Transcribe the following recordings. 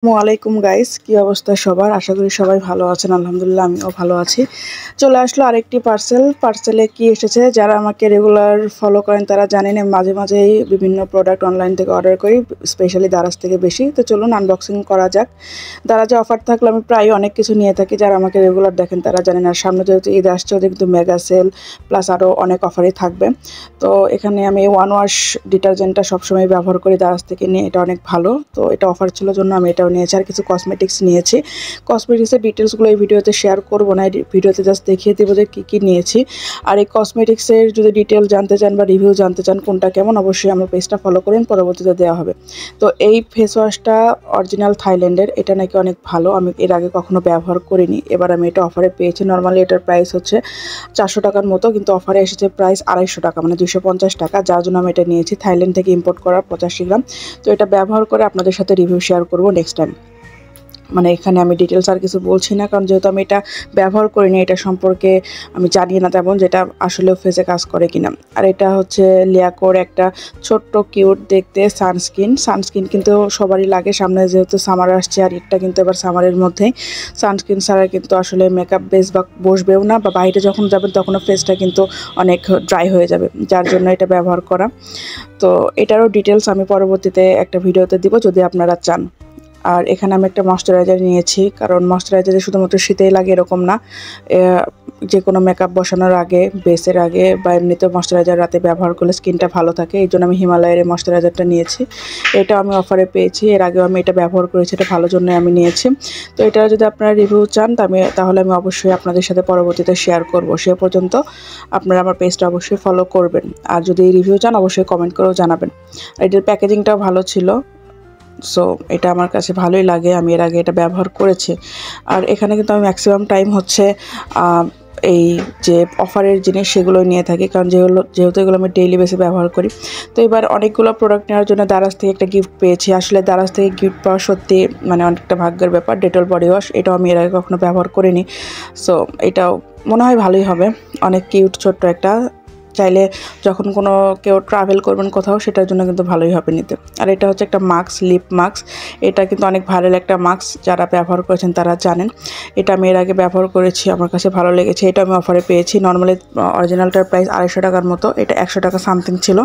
ওয়ালাইকুম গাইস, কি অবস্থা সবার? আশা করি সবাই ভালো আছেন। আলহামদুলিল্লাহ আমিও ভালো আছি। চলে আসলো আরেকটি পার্সেলে কি এসেছে, যারা আমাকে রেগুলার ফলো করেন তারা জানেন আমি মাঝে মাঝেই বিভিন্ন প্রোডাক্ট অনলাইন থেকে অর্ডার করি, স্পেশালি দারাজ থেকে বেশি। তো চলুন আনবক্সিং করা যাক। দারাজে অফার থাকলে আমি প্রায় অনেক কিছু নিয়ে থাকি, যারা আমাকে রেগুলার দেখেন তারা জানেন। আর সামনে যেহেতু ঈদ আসছে, ওদের কিন্তু মেগা সেল প্লাস আরও অনেক অফারই থাকবে। তো এখানে আমি ওয়ান ওয়াশ ডিটারজেন্টটা সবসময় ব্যবহার করি দারাজ থেকে নিয়ে, এটা অনেক ভালো। তো এটা অফার ছিল জন্য আমি এটাও নিয়েছি। আর কিছু কসমেটিক্স নিয়েছি। কসমেটিক্সের ডিটেলসগুলো এই ভিডিওতে শেয়ার করবো না, এই ভিডিওতে জাস্ট দেখিয়ে দেবো যে কী কী নিয়েছি। আর এই কসমেটিক্সের যদি ডিটেল জানতে চান বা রিভিউ জানতে চান কোনটা কেমন, অবশ্যই আমার পেজটা ফলো করুন, পরবর্তীতে দেওয়া হবে। তো এই ফেস ওয়াশটা অরিজিনাল থাইল্যান্ডের, এটা নাকি অনেক ভালো। আমি এর আগে কখনো ব্যবহার করিনি, এবার আমি এটা অফারে পেয়েছি। নর্মালি এটার প্রাইস হচ্ছে 400 টাকার মতো, কিন্তু অফারে এসেছে প্রাইস 250 টাকা, মানে 250 টাকা, যার জন্য আমি এটা নিয়েছি। থাইল্যান্ড থেকে ইম্পোর্ট করা 85 গ্রাম। তো এটা ব্যবহার করে আপনাদের সাথে রিভিউ শেয়ার করবো নেক্সট টাইম। মানে এখানে আমি ডিটেলস আর কিছু বলছি না, কারণ যেহেতু আমি এটা ব্যবহার করিনি, এটা সম্পর্কে আমি জানি না তেমন যেটা আসলেও ফেসে কাজ করে কিনা। আর এটা হচ্ছে লিয়াকোর একটা ছোট্ট কিউট দেখতে সানস্ক্রিন কিন্তু সবারই লাগে, সামনে যেহেতু সামার আসছে, আর এটা কিন্তু এবার সামারের মধ্যেই। সানস্ক্রিন ছাড়া কিন্তু আসলে মেকআপ বেস বা বসবেও না, বা বাইরে যখন যাবেন তখনও ফেসটা কিন্তু অনেক ড্রাই হয়ে যাবে, যার জন্য এটা ব্যবহার করা। তো এটারও ডিটেলস আমি পরবর্তীতে একটা ভিডিওতে দিব যদি আপনারা চান। আর এখানে আমি একটা ময়শ্চারাইজার নিয়েছি, কারণ ময়শ্চারাইজার শুধুমাত্র শীতেই লাগে এরকম না, যে কোনো মেকআপ বসানোর আগে, বেসের আগে বা এমনিতে ময়শ্চারাইজার রাতে ব্যবহার করলে স্কিনটা ভালো থাকে। এই জন্য আমি হিমালয়ের এই ময়শ্চারাইজারটা নিয়েছি। এটা আমি অফারে পেয়েছি, এর আগেও আমি এটা ব্যবহার করেছি, এটা ভালো জন্যই আমি নিয়েছি। তো এটা যদি আপনারা রিভিউ চান তাহলে আমি অবশ্যই আপনাদের সাথে পরবর্তীতে শেয়ার করব। সে পর্যন্ত আপনারা আমার পেজটা অবশ্যই ফলো করবেন। আর যদি রিভিউ চান অবশ্যই কমেন্ট করেও জানাবেন। এটার প্যাকেজিংটাও ভালো ছিল। সো এটা আমার কাছে ভালোই লাগে, আমি এর আগে এটা ব্যবহার করেছি। আর এখানে কিন্তু আমি ম্যাক্সিমাম টাইম হচ্ছে এই যে অফারের জিনিস সেগুলোই নিয়ে থাকি, কারণ যেহেতু এগুলো আমি ডেইলি বেসে ব্যবহার করি। তো এবার অনেকগুলো প্রোডাক্ট নেওয়ার জন্য দারাজ থেকে একটা গিফট পেয়েছি। আসলে দারাজ থেকে গিফট পাওয়া সত্যি মানে অনেকটা ভাগ্যের ব্যাপার। ডেটল বডি ওয়াশ, এটাও আমি এর আগে কখনো ব্যবহার করিনি। সো এটাও মনে হয় ভালোই হবে। অনেক কিউট ছোট্ট একটা, চাইলে যখন কোনো কেউ ট্রাভেল করবেন কোথাও, সেটার জন্য কিন্তু ভালোই হবে নিতে। আর এটা হচ্ছে একটা মাস্ক, লিপ মাস্ক। এটা কিন্তু অনেক ভাইরাল একটা মাস্ক, যারা ব্যবহার করেছেন তারা জানেন। এটা আমি এর আগে ব্যবহার করেছি, আমার কাছে ভালো লেগেছে। এটা আমি অফারে পেয়েছি। নর্মালি অরিজিনালটার প্রাইস 250 টাকার মতো, এটা 100 টাকা সামথিং ছিল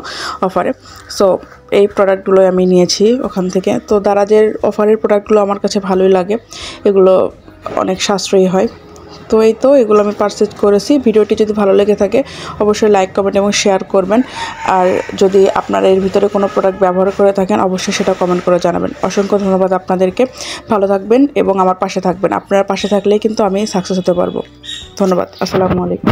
অফারে। সো এই প্রোডাক্টগুলো আমি নিয়েছি ওখান থেকে। তো দারাজের অফারের প্রোডাক্টগুলো আমার কাছে ভালোই লাগে, এগুলো অনেক সাশ্রয়ী হয়। তো এই তো এগুলো আমি পারচেজ করেছি। ভিডিওটি যদি ভালো লেগে থাকে অবশ্যই লাইক, কমেন্ট এবং শেয়ার করবেন। আর যদি আপনারা এর ভিতরে কোনো প্রোডাক্ট ব্যবহার করে থাকেন অবশ্যই সেটা কমেন্ট করে জানাবেন। অসংখ্য ধন্যবাদ আপনাদেরকে। ভালো থাকবেন এবং আমার পাশে থাকবেন। আপনারা পাশে থাকলেই কিন্তু আমি সাকসেস হতে পারবো। ধন্যবাদ। আসসালামু আলাইকুম।